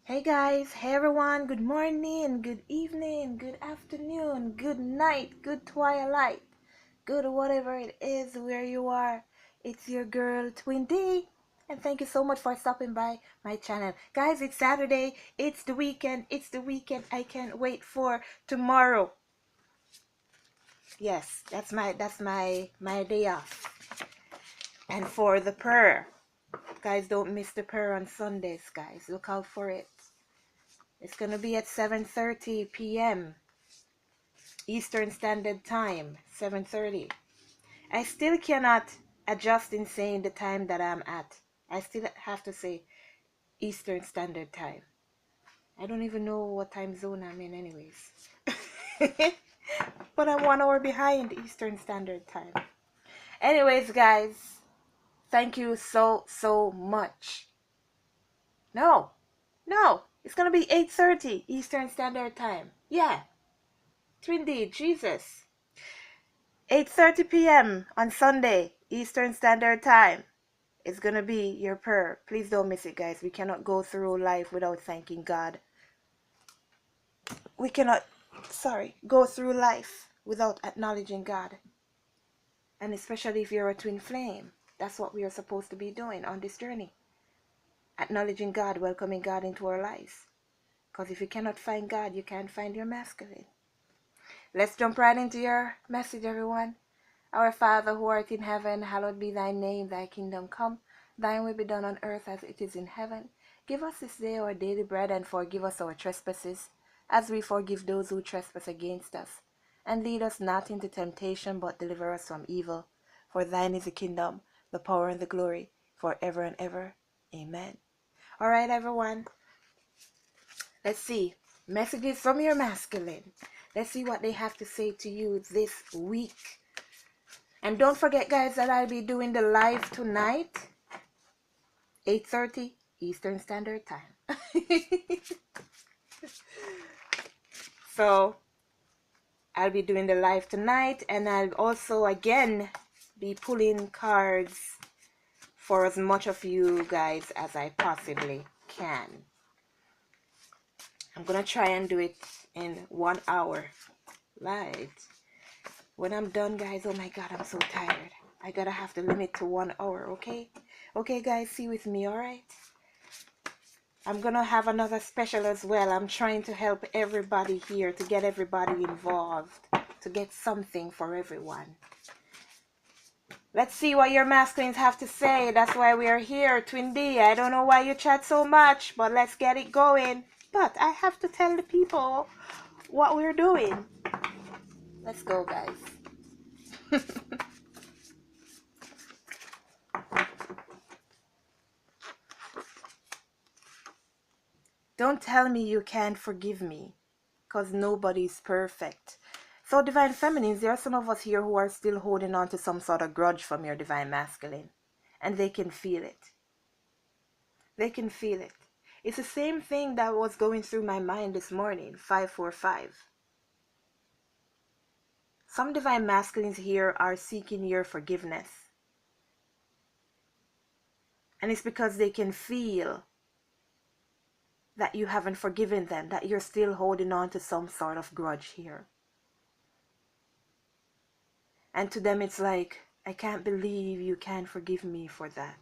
Hey guys, hey everyone, good morning, good evening, good afternoon, good night, good twilight, good whatever it is where you are. It's your girl Twin D, and thank you so much for stopping by my channel. Guys, it's Saturday, it's the weekend, I can't wait for tomorrow. Yes, that's my day off. And for the prayer. Guys, don't miss the prayer on Sundays, guys. Look out for it. It's going to be at 7:30 p.m. Eastern Standard Time. 7:30. I still cannot adjust in saying the time that I'm at. I still have to say Eastern Standard Time. I don't even know what time zone I'm in anyways. But I'm 1 hour behind Eastern Standard Time. Anyways, guys, thank you so much. No, it's going to be 8:30 Eastern Standard Time. Yeah. Twindy, Jesus. 8:30 p.m. on Sunday, Eastern Standard Time. It's going to be your prayer. Please don't miss it, guys. We cannot go through life without thanking God. We cannot, go through life without acknowledging God. And especially if you're a twin flame, that's what we are supposed to be doing on this journey. Acknowledging God, welcoming God into our lives. Because if you cannot find God, you can't find your masculine. Let's jump right into your message, everyone. Our Father who art in heaven, hallowed be thy name, thy kingdom come. Thine will be done on earth as it is in heaven. Give us this day our daily bread, and forgive us our trespasses, as we forgive those who trespass against us. And lead us not into temptation, but deliver us from evil. For thine is the kingdom, the power, and the glory, forever and ever. Amen. All right, everyone. Let's see. Messages from your masculine. Let's see what they have to say to you this week. And don't forget, guys, that I'll be doing the live tonight, 8:30 Eastern Standard Time. So I'll be doing the live tonight, and I'll also again be pulling cards for as much of you guys as I possibly can. I'm gonna try and do it in 1 hour live. When I'm done, guys, oh my God, I'm so tired. I gotta have to limit to 1 hour, okay? Okay, guys, see with me, all right? I'm gonna have another special as well. I'm trying to help everybody here, to get everybody involved, to get something for everyone. Let's see what your masculines have to say. That's why we are here, Twin D. I don't know why you chat so much, but let's get it going. But I have to tell the people what we're doing. Let's go, guys. Don't tell me you can't forgive me, because nobody's perfect. So, Divine Feminines, there are some of us here who are still holding on to some sort of grudge from your Divine Masculine. And they can feel it. They can feel it. It's the same thing that was going through my mind this morning, 545. Some Divine Masculines here are seeking your forgiveness. And it's because they can feel that you haven't forgiven them, that you're still holding on to some sort of grudge here. And to them it's like, I can't believe you can't forgive me for that.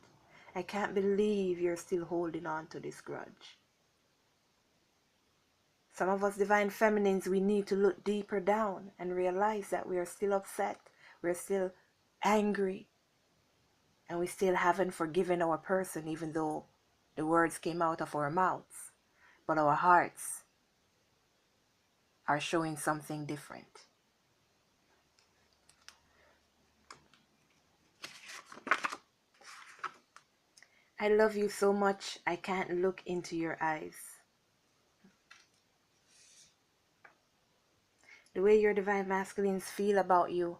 I can't believe you're still holding on to this grudge. Some of us Divine Feminines, we need to look deeper down and realize that we are still upset, we're still angry, and we still haven't forgiven our person, even though the words came out of our mouths. But our hearts are showing something different. I love you so much, I can't look into your eyes. The way your Divine Masculines feel about you,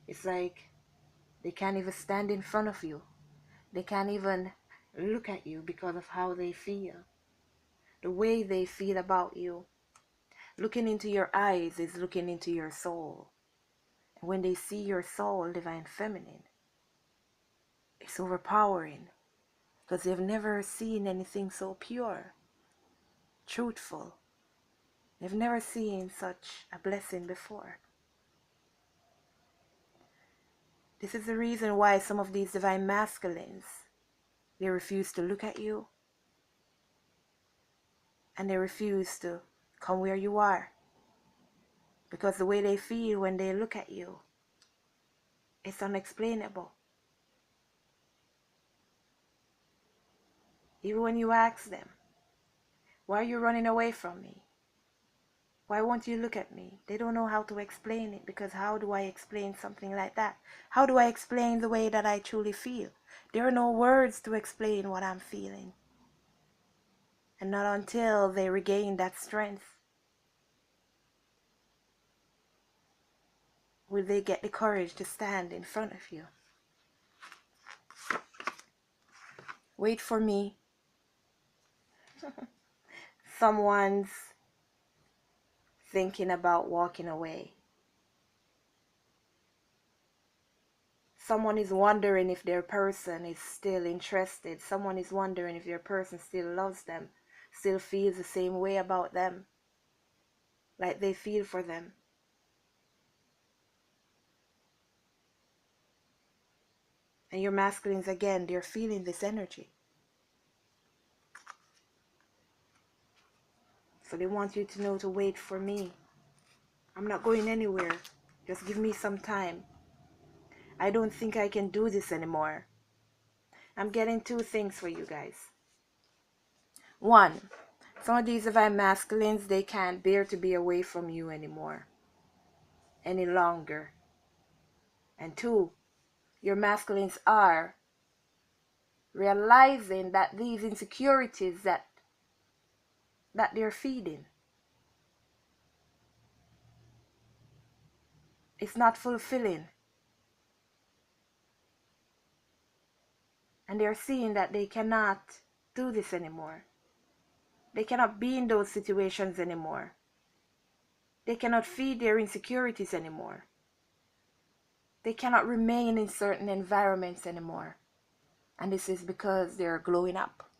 it's like they can't even stand in front of you. They can't even look at you because of how they feel. The way they feel about you. Looking into your eyes is looking into your soul. And when they see your soul, Divine Feminine, it's overpowering. because they've never seen anything so pure, truthful. They've never seen such a blessing before. This is the reason why some of these divine masculines, they refuse to look at you, and they refuse to come where you are, because the way they feel when they look at you, it's unexplainable. Even when you ask them, why are you running away from me? Why won't you look at me? They don't know how to explain it, because how do I explain something like that? How do I explain the way that I truly feel? There are no words to explain what I'm feeling. And not until they regain that strength will they get the courage to stand in front of you. Wait for me. Someone's thinking about walking away. Someone is wondering if their person is still interested. Someone is wondering if their person still loves them, still feels the same way about them, like they feel for them. And your masculines, again, they're feeling this energy. So they want you to know to wait for me. I'm not going anywhere. Just give me some time. I don't think I can do this anymore. I'm getting two things for you guys. One, some of these divine masculines, they can't bear to be away from you anymore, any longer. And two, your masculines are realizing that these insecurities that they're feeding, it's not fulfilling. And they're seeing that they cannot do this anymore. They cannot be in those situations anymore. They cannot feed their insecurities anymore. They cannot remain in certain environments anymore. And this is because they're glowing up.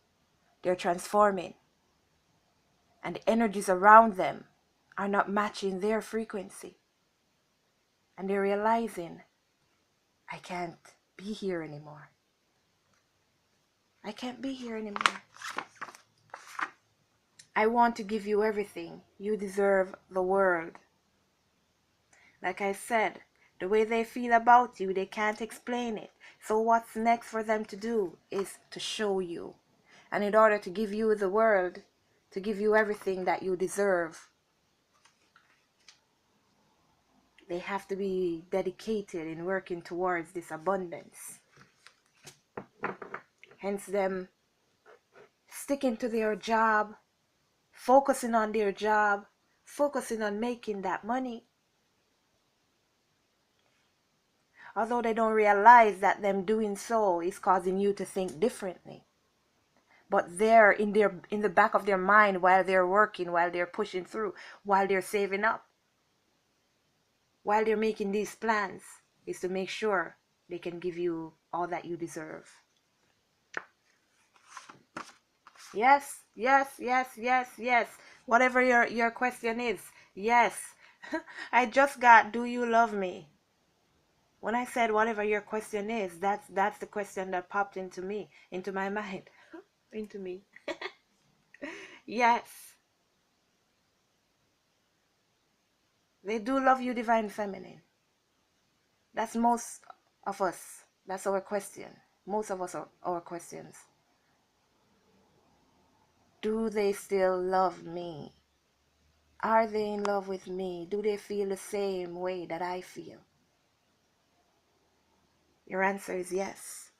They're transforming. And the energies around them are not matching their frequency. And they're realizing, I can't be here anymore. I can't be here anymore. I want to give you everything. You deserve the world. Like I said, the way they feel about you, they can't explain it. So what's next for them to do is to show you. And in order to give you the world, to give you everything that you deserve, they have to be dedicated in working towards this abundance. Hence them sticking to their job, focusing on their job, focusing on making that money. Although they don't realize that them doing so is causing you to think differently. But they're in the back of their mind while they're working, while they're pushing through, while they're saving up, while they're making these plans, is to make sure they can give you all that you deserve. Yes, yes, yes, yes, yes. Whatever your question is, yes. I just got, do you love me? When I said whatever your question is, that's the question that popped into me, into my mind, into me. Yes. They do love you, divine feminine. That's most of us. That's our question. Most of us are our questions. Do they still love me? Are they in love with me? Do they feel the same way that I feel? Your answer is yes.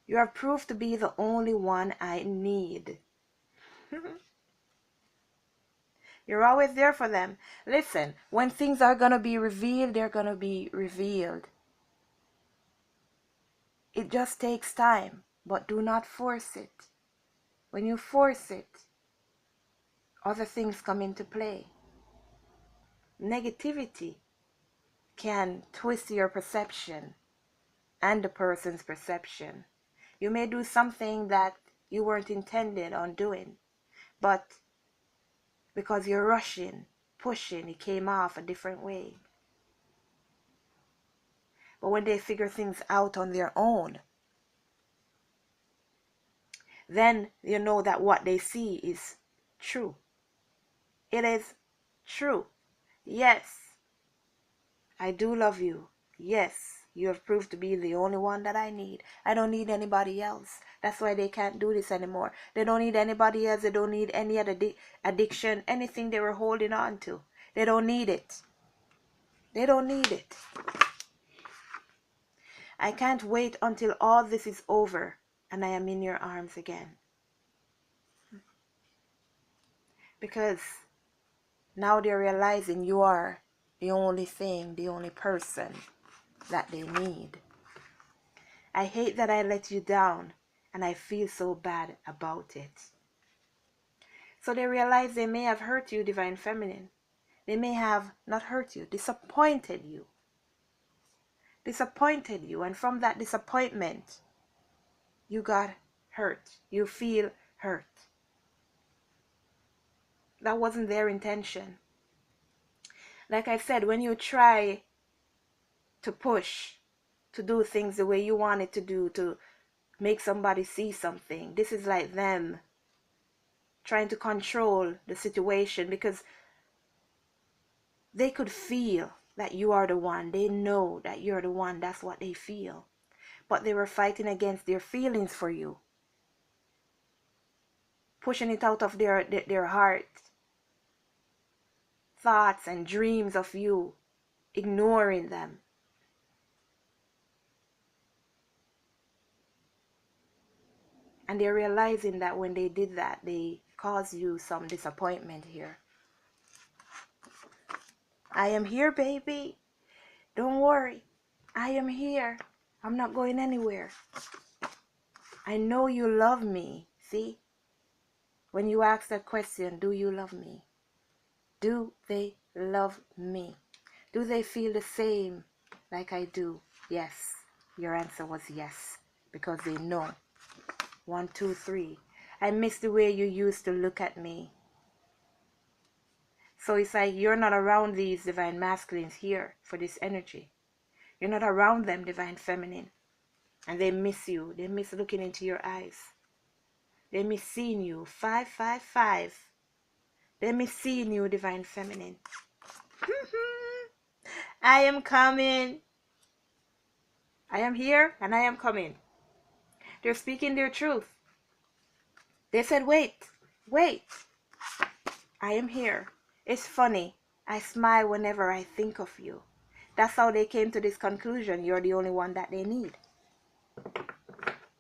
You are proved to be the only one I need. You're always there for them. Listen, when things are going to be revealed, they're going to be revealed. It just takes time, but do not force it. When you force it, other things come into play. Negativity can twist your perception and the person's perception. You may do something that you weren't intended on doing, but because you're rushing, pushing, it came off a different way. But when they figure things out on their own, then you know that what they see is true. It is true. Yes, I do love you. Yes, you have proved to be the only one that I need. I don't need anybody else. That's why they can't do this anymore. They don't need anybody else. They don't need any other addiction, anything they were holding on to. They don't need it. They don't need it. I can't wait until all this is over and I am in your arms again. Because now they're realizing you are the only thing, the only person that they need. I hate that I let you down, and I feel so bad about it. So they realize they may have hurt you, Divine Feminine. They may have not hurt you, disappointed you. Disappointed you, and from that disappointment, you got hurt. You feel hurt. That wasn't their intention. Like I said, when you try to push, to do things the way you want it to do, to make somebody see something, this is like them trying to control the situation, because they could feel that you are the one. They know that you're the one. That's what they feel. But they were fighting against their feelings for you, pushing it out of their heart, thoughts and dreams of you, ignoring them. And they're realizing that when they did that, they caused you some disappointment here. I am here, baby. Don't worry. I am here. I'm not going anywhere. I know you love me. See? When you ask that question, do you love me? Do they love me? Do they feel the same like I do? Yes. Your answer was yes. Because they know. 1, 2, 3. I miss the way you used to look at me. So it's like you're not around these Divine Masculines here for this energy. You're not around them, Divine Feminine. And they miss you. They miss looking into your eyes. They miss seeing you. 555. They miss seeing you, Divine Feminine. I am coming. I am here and I am coming. They're speaking their truth. They said, wait. I am here. It's funny. I smile whenever I think of you. That's how they came to this conclusion. You're the only one that they need.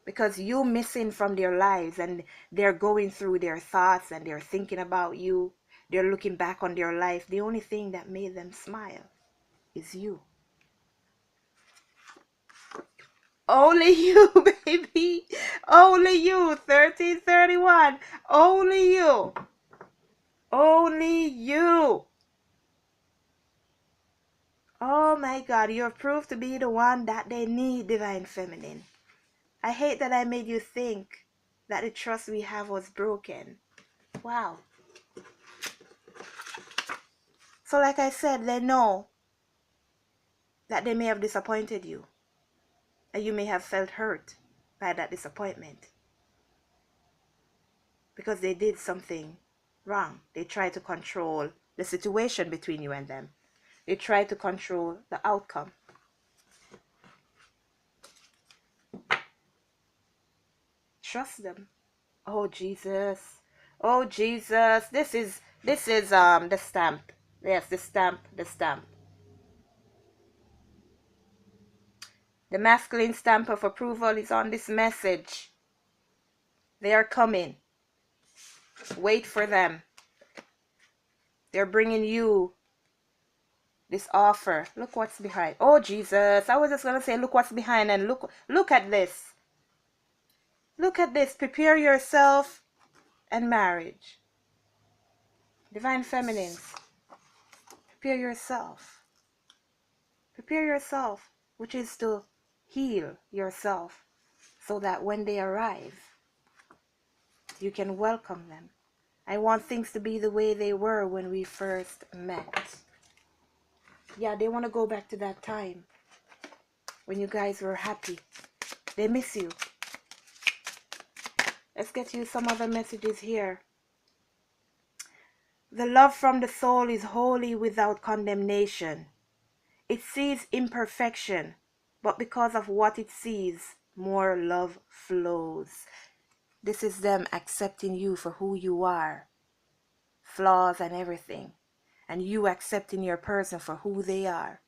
Because you missing from their lives, and they're going through their thoughts and they're thinking about you. They're looking back on their life. The only thing that made them smile is you. Only you, baby. Only you. 1331. Only you. Only you. Oh my God, you're proved to be the one that they need, Divine Feminine. I hate that I made you think that the trust we have was broken. Wow. So like I said, they know that they may have disappointed you. And you may have felt hurt by that disappointment. Because they did something wrong. They tried to control the situation between you and them. They tried to control the outcome. Trust them. Oh Jesus. Oh Jesus. This is the stamp. Yes, the stamp. The masculine stamp of approval is on this message. They are coming. Wait for them. They're bringing you this offer. Look what's behind. Oh Jesus. I was just going to say look what's behind, and look at this. Look at this. Prepare yourself and marriage. Divine Feminines. Prepare yourself. Prepare yourself, which is to heal yourself so that when they arrive, you can welcome them. I want things to be the way they were when we first met. Yeah, they want to go back to that time when you guys were happy. They miss you. Let's get you some other messages here. The love from the soul is holy without condemnation. It sees imperfection, but because of what it sees, more love flows. This is them accepting you for who you are, flaws and everything, and you accepting your person for who they are,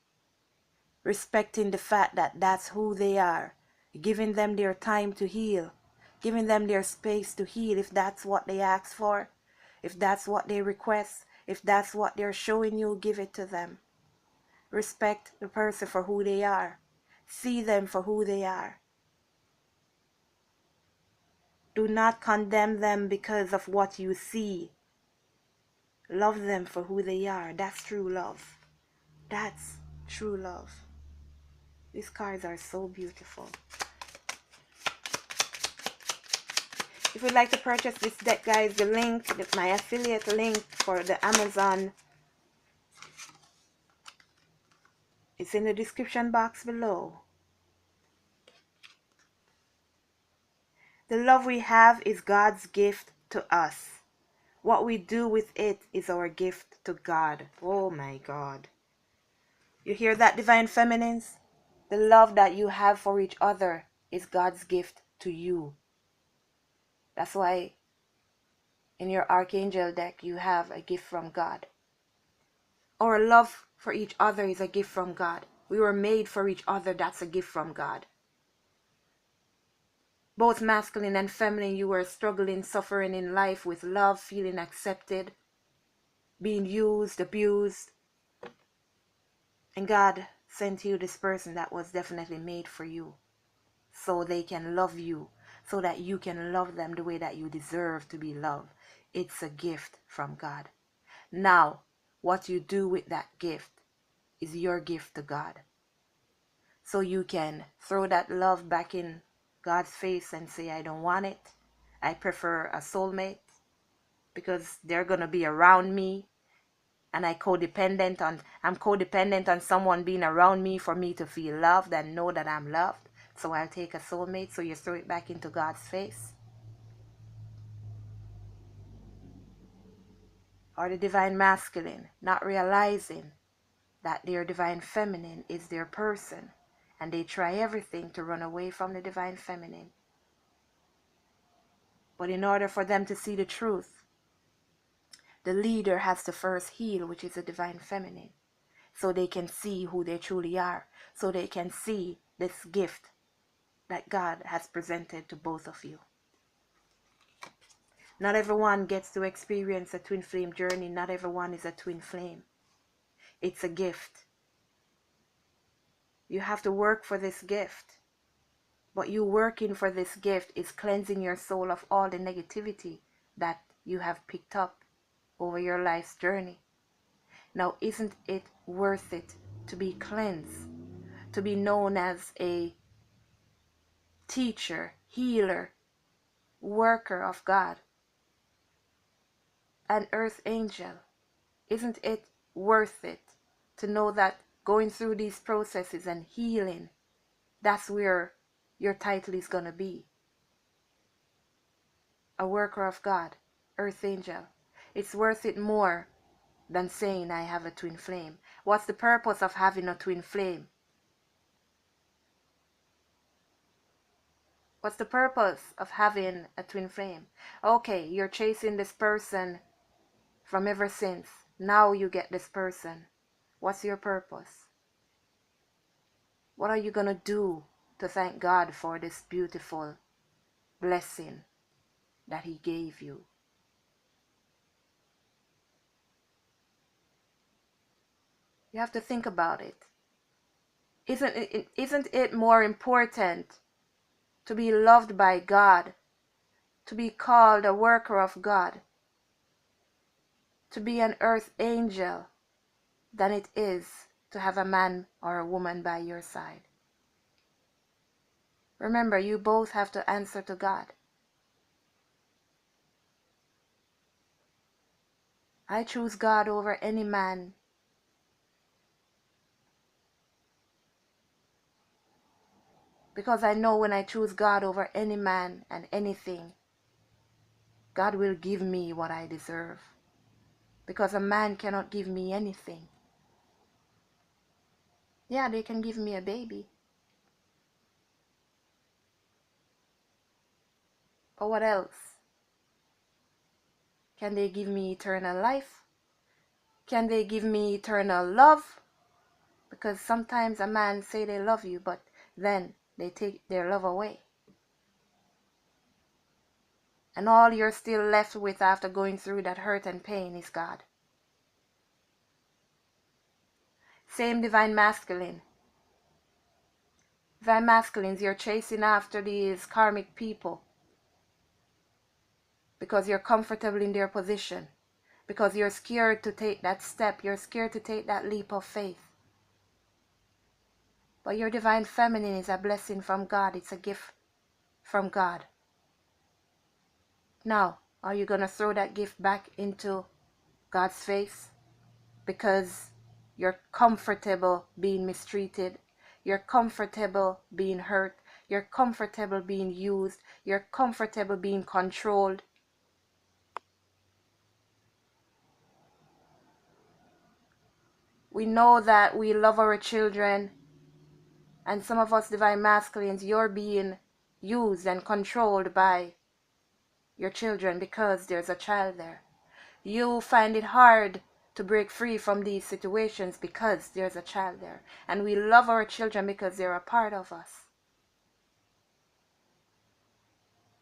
respecting the fact that that's who they are, giving them their time to heal, giving them their space to heal if that's what they ask for, if that's what they request, if that's what they're showing you, give it to them. Respect the person for who they are. See them for who they are. Do not condemn them because of what you see. Love them for who they are. That's true love. That's true love. These cards are so beautiful. If you'd like to purchase this deck, guys, the link, my affiliate link for the Amazon, it's in the description box below. The love we have is God's gift to us. What we do with it is our gift to God. Oh my God. You hear that, Divine Feminines? The love that you have for each other is God's gift to you. That's why in your Archangel deck you have a gift from God. Our love for each other is a gift from God. We were made for each other. That's a gift from God. Both masculine and feminine, you were struggling, suffering in life with love, feeling accepted, being used, abused. And God sent you this person that was definitely made for you, so they can love you, so that you can love them the way that you deserve to be loved. It's a gift from God. Now, what you do with that gift is your gift to God. So you can throw that love back in God's face and say, I don't want it. I prefer a soulmate because they're going to be around me. And I'm codependent on someone being around me for me to feel loved and know that I'm loved. So I'll take a soulmate. So you throw it back into God's face. Or the divine masculine, not realizing that their divine feminine is their person. And they try everything to run away from the divine feminine. But in order for them to see the truth, the leader has to first heal, which is the divine feminine. So they can see who they truly are. So they can see this gift that God has presented to both of you. Not everyone gets to experience a twin flame journey. Not everyone is a twin flame. It's a gift. You have to work for this gift. But you working for this gift is cleansing your soul of all the negativity that you have picked up over your life's journey. Now, isn't it worth it to be cleansed, to be known as a teacher, healer, worker of God, an earth angel? Isn't it worth it to know that going through these processes and healing, that's where your title is going to be? A worker of God, earth angel. It's worth it more than saying I have a twin flame. What's the purpose of having a twin flame? What's the purpose of having a twin flame? Okay, you're chasing this person from ever since. Now you get this person. What's your purpose? What are you going to do to thank God for this beautiful blessing that He gave you? You have to think about it. Isn't it more important to be loved by God, to be called a worker of God, to be an earth angel, than it is to have a man or a woman by your side? Remember, you both have to answer to God. I choose God over any man. Because I know when I choose God over any man and anything, God will give me what I deserve. Because a man cannot give me anything. Yeah, they can give me a baby. But what else? Can they give me eternal life? Can they give me eternal love? Because sometimes a man say they love you, but then they take their love away. And all you're still left with after going through that hurt and pain is God. Same divine masculine. Divine masculines, you're chasing after these karmic people because you're comfortable in their position, because you're scared to take that step, you're scared to take that leap of faith. But your divine feminine is a blessing from God. It's a gift from God. Now, are you going to throw that gift back into God's face? Because you're comfortable being mistreated. You're comfortable being hurt. You're comfortable being used. You're comfortable being controlled. We know that we love our children. And some of us divine masculines, you're being used and controlled by your children because there's a child there. You find it hard to break free from these situations because there's a child there. And we love our children because they're a part of us.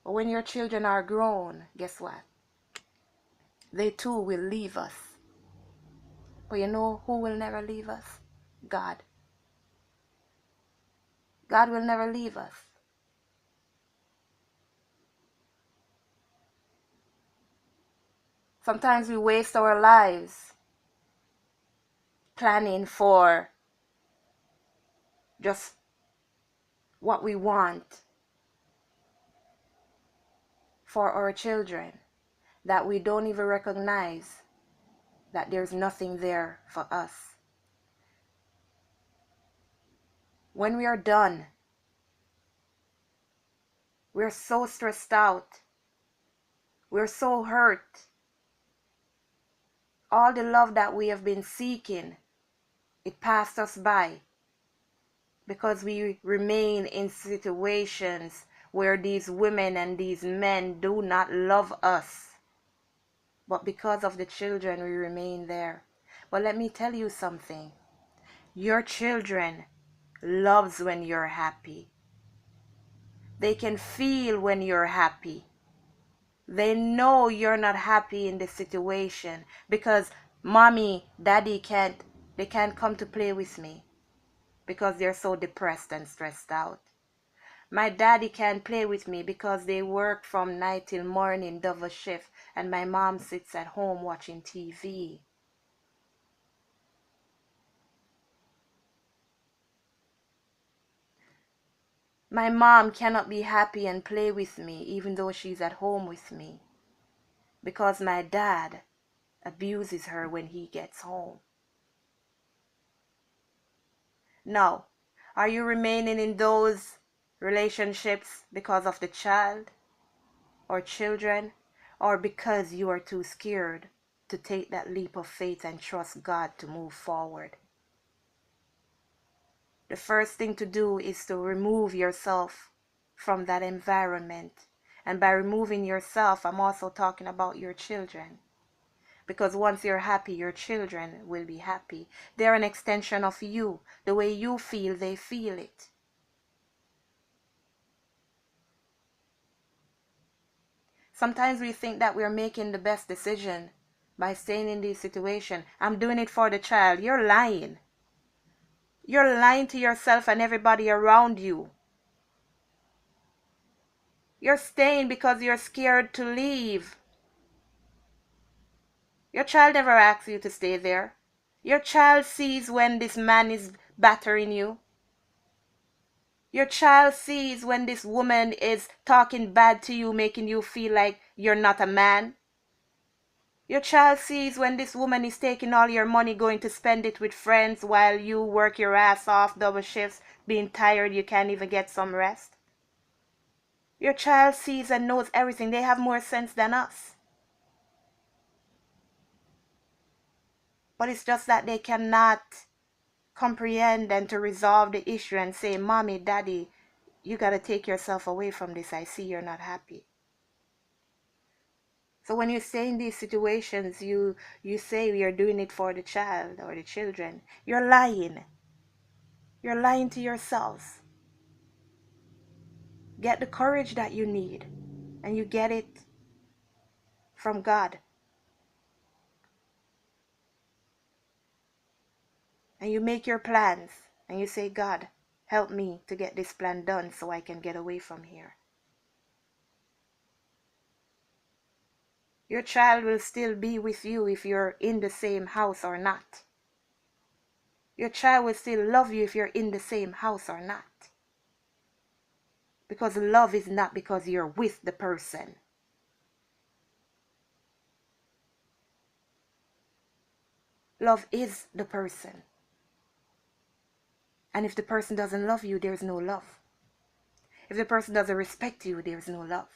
But when your children are grown, guess what? They too will leave us. But you know who will never leave us? God. God will never leave us. Sometimes we waste our lives planning for just what we want for our children, that we don't even recognize that there's nothing there for us. When we are done, we're so stressed out. We're so hurt. All the love that we have been seeking, it passed us by because we remain in situations where these women and these men do not love us. But because of the children, we remain there. But let me tell you something. Your children loves when you're happy. They can feel when you're happy. They know you're not happy in the situation because mommy, daddy they can't come to play with me because they're so depressed and stressed out. My daddy can't play with me because they work from night till morning, double shift, and my mom sits at home watching TV. My mom cannot be happy and play with me even though she's at home with me because my dad abuses her when he gets home. Now, are you remaining in those relationships because of the child or children, or because you are too scared to take that leap of faith and trust God to move forward? The first thing to do is to remove yourself from that environment. And by removing yourself, I'm also talking about your children. Because once you're happy, your children will be happy. They're an extension of you. The way you feel, they feel it. Sometimes we think that we're making the best decision by staying in this situation. I'm doing it for the child. You're lying. You're lying to yourself and everybody around you. You're staying because you're scared to leave. Your child never asks you to stay there. Your child sees when this man is battering you. Your child sees when this woman is talking bad to you, making you feel like you're not a man. Your child sees when this woman is taking all your money, going to spend it with friends while you work your ass off, double shifts, being tired, you can't even get some rest. Your child sees and knows everything. They have more sense than us. But it's just that they cannot comprehend and to resolve the issue and say, Mommy, Daddy, you got to take yourself away from this. I see you're not happy. So when you say in these situations, you say you're doing it for the child or the children, you're lying. You're lying to yourselves. Get the courage that you need, and you get it from God. And you make your plans, and you say, God, help me to get this plan done so I can get away from here. Your child will still be with you if you're in the same house or not. Your child will still love you if you're in the same house or not. Because love is not because you're with the person. Love is the person. And if the person doesn't love you, there's no love. If the person doesn't respect you, there's no love.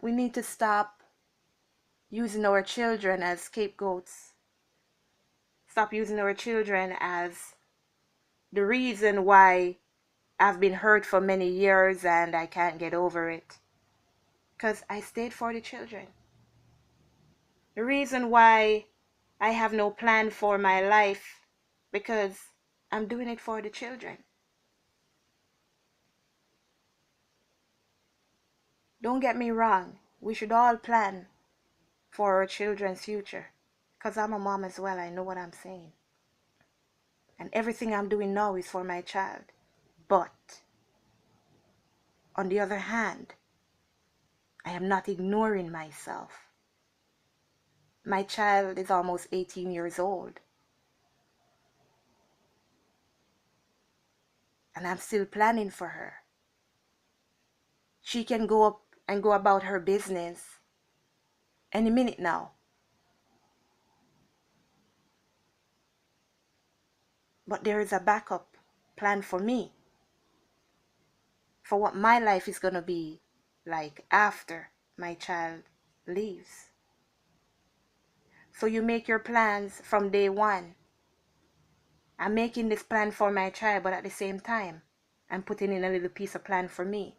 We need to stop using our children as scapegoats. Stop using our children as the reason why I've been hurt for many years and I can't get over it. Because I stayed for the children. The reason why I have no plan for my life, because I'm doing it for the children. Don't get me wrong. We should all plan for our children's future. Because I'm a mom as well. I know what I'm saying. And everything I'm doing now is for my child. But, on the other hand, I am not ignoring myself. My child is almost 18 years old. And I'm still planning for her. She can go up and go about her business any minute now. But there is a backup plan for me. For what my life is going to be like after my child leaves. So you make your plans from day one. I'm making this plan for my child, but at the same time, I'm putting in a little piece of plan for me.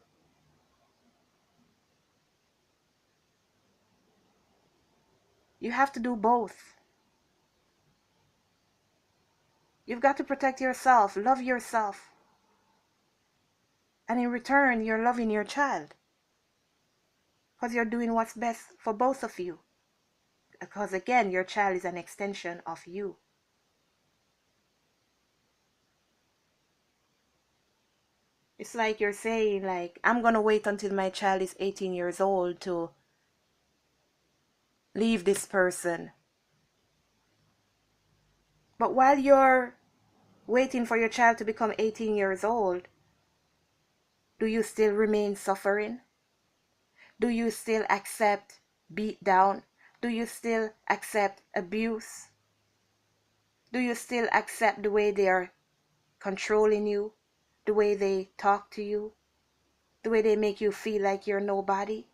You have to do both. You've got to protect yourself, love yourself. And in return, you're loving your child. Because you're doing what's best for both of you. Because again, your child is an extension of you. It's like you're saying, like, I'm going to wait until my child is 18 years old to leave this person. But while you're waiting for your child to become 18 years old, do you still remain suffering? Do you still accept beat down? Do you still accept abuse? Do you still accept the way they are controlling you? The way they talk to you? The way they make you feel like you're nobody?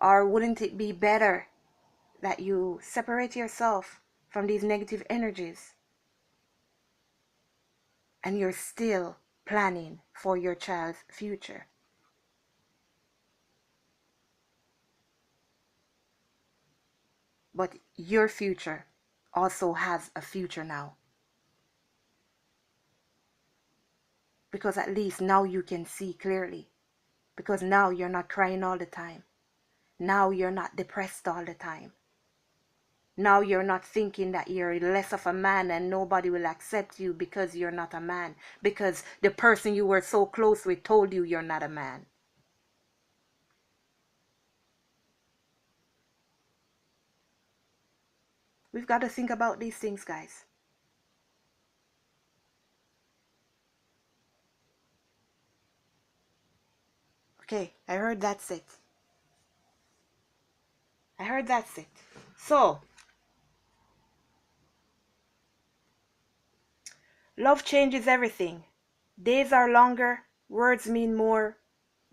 Or wouldn't it be better that you separate yourself from these negative energies and you're still planning for your child's future? But your future also has a future now. Because at least now you can see clearly. Because now you're not crying all the time. Now you're not depressed all the time. Now you're not thinking that you're less of a man and nobody will accept you because you're not a man. Because the person you were so close with told you you're not a man. We've got to think about these things, guys. Okay, I heard that's it. I heard that's it. So, love changes everything. Days are longer, words mean more,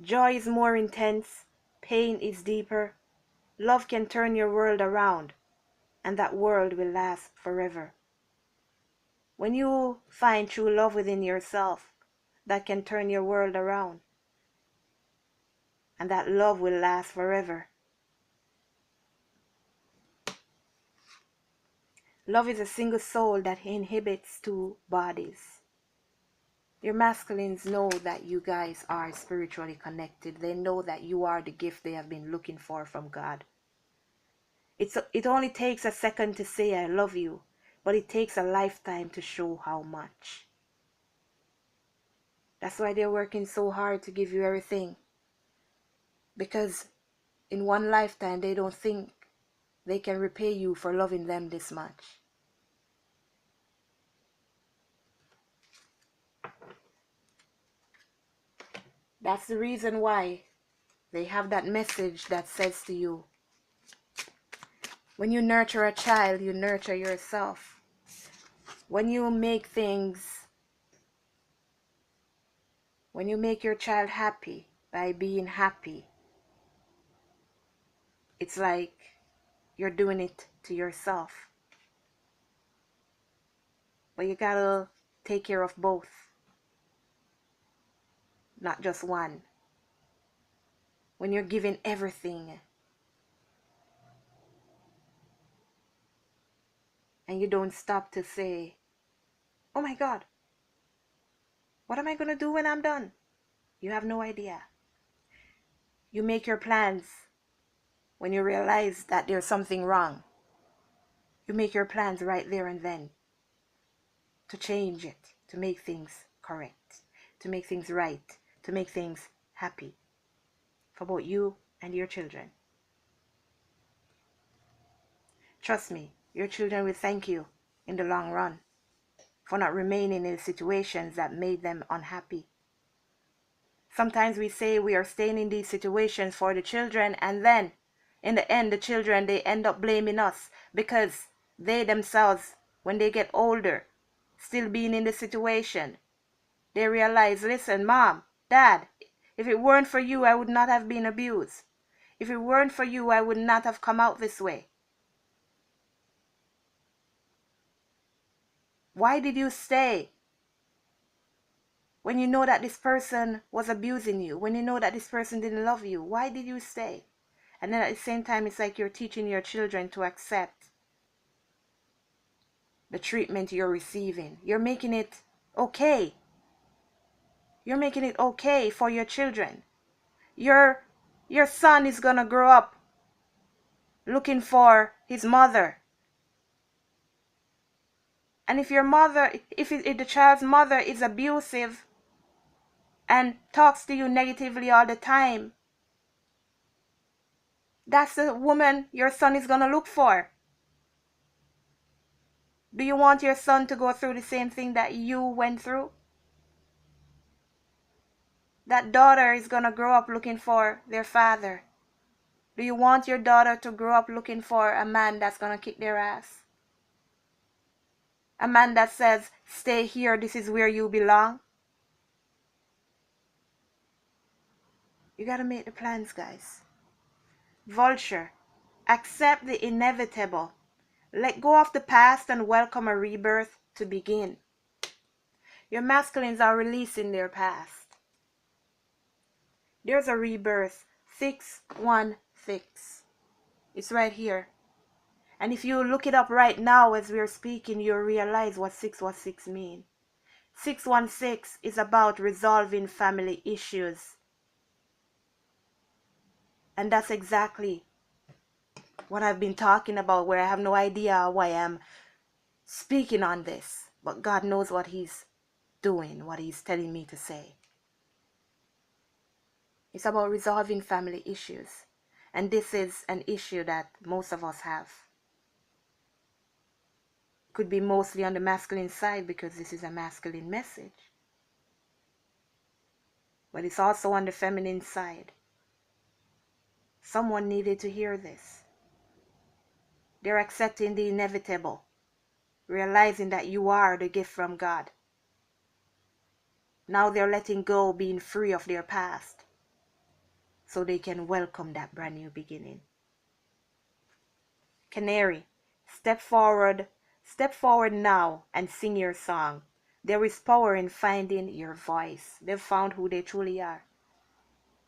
joy is more intense, pain is deeper. Love can turn your world around, and that world will last forever. When you find true love within yourself, that can turn your world around, and that love will last forever. Love is a single soul that inhibits two bodies. Your masculines know that you guys are spiritually connected. They know that you are the gift they have been looking for from God. It only takes a second to say I love you, but it takes a lifetime to show how much. That's why they're working so hard to give you everything. Because in one lifetime, they don't think they can repay you for loving them this much. That's the reason why they have that message that says to you, when you nurture a child, you nurture yourself. When you make your child happy by being happy, it's like you're doing it to yourself. But you gotta take care of both, not just one. When you're giving everything and you don't stop to say, oh my God, what am I gonna do when I'm done? You have no idea. You make your plans when you realize that there's something wrong. You make your plans right there and then to change it, to make things correct, to make things right, to make things happy for both you and your children. Trust me, your children will thank you in the long run for not remaining in situations that made them unhappy. Sometimes we say we are staying in these situations for the children, and then in the end, the children, they end up blaming us because they themselves, when they get older, still being in the situation, they realize, listen, mom, dad, if it weren't for you, I would not have been abused. If it weren't for you, I would not have come out this way. Why did you stay? When you know that this person was abusing you, when you know that this person didn't love you, why did you stay? And then at the same time, it's like you're teaching your children to accept the treatment you're receiving. You're making it okay. You're making it okay for your children. Your son is gonna grow up looking for his mother. And if if the child's mother is abusive and talks to you negatively all the time, that's the woman your son is gonna look for. Do you want your son to go through the same thing that you went through? That daughter is gonna grow up looking for their father. Do you want your daughter to grow up looking for a man that's gonna kick their ass? A man that says, stay here, this is where you belong? You gotta make the plans, guys. Vulture. Accept the inevitable. Let go of the past and welcome a rebirth to begin. Your masculines are releasing their past. There's a rebirth. 616. It's right here. And if you look it up right now as we're speaking, you'll realize what 616 means. 616 is about resolving family issues. And that's exactly what I've been talking about, where I have no idea why I'm speaking on this. But God knows what He's doing, what He's telling me to say. It's about resolving family issues. And this is an issue that most of us have. Could be mostly on the masculine side because this is a masculine message. But it's also on the feminine side. Someone needed to hear this. They're accepting the inevitable, realizing that you are the gift from God. Now they're letting go, being free of their past, so they can welcome that brand new beginning. Canary, step forward now and sing your song. There is power in finding your voice. They've found who they truly are.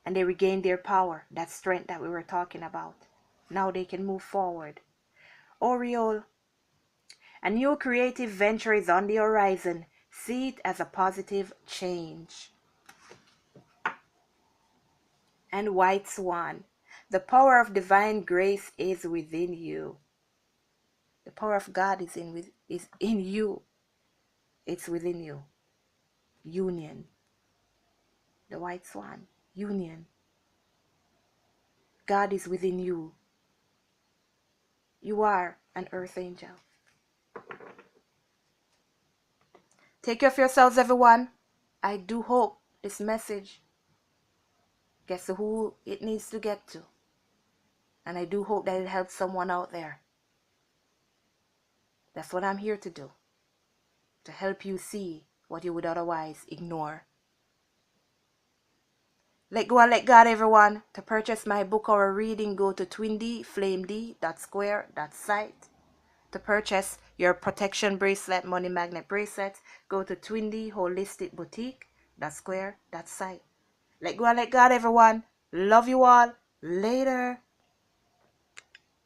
And they regained their power, that strength that we were talking about. Now they can move forward. Oriole, a new creative venture is on the horizon. See it as a positive change. And White Swan, the power of divine grace is within you. The power of God is in you. It's within you. Union. The White Swan. Union. God is within you. You are an earth angel. Take care of yourselves, everyone. I do hope this message gets to who it needs to get to. And I do hope that it helps someone out there. That's what I'm here to do. To help you see what you would otherwise ignore. Let go and let God, everyone. To purchase my book or a reading, go to twindy.flamed.square.site. To purchase your protection bracelet, money magnet bracelet, go to twindyholisticboutique.square.site. Let go and let God, everyone. Love you all. Later.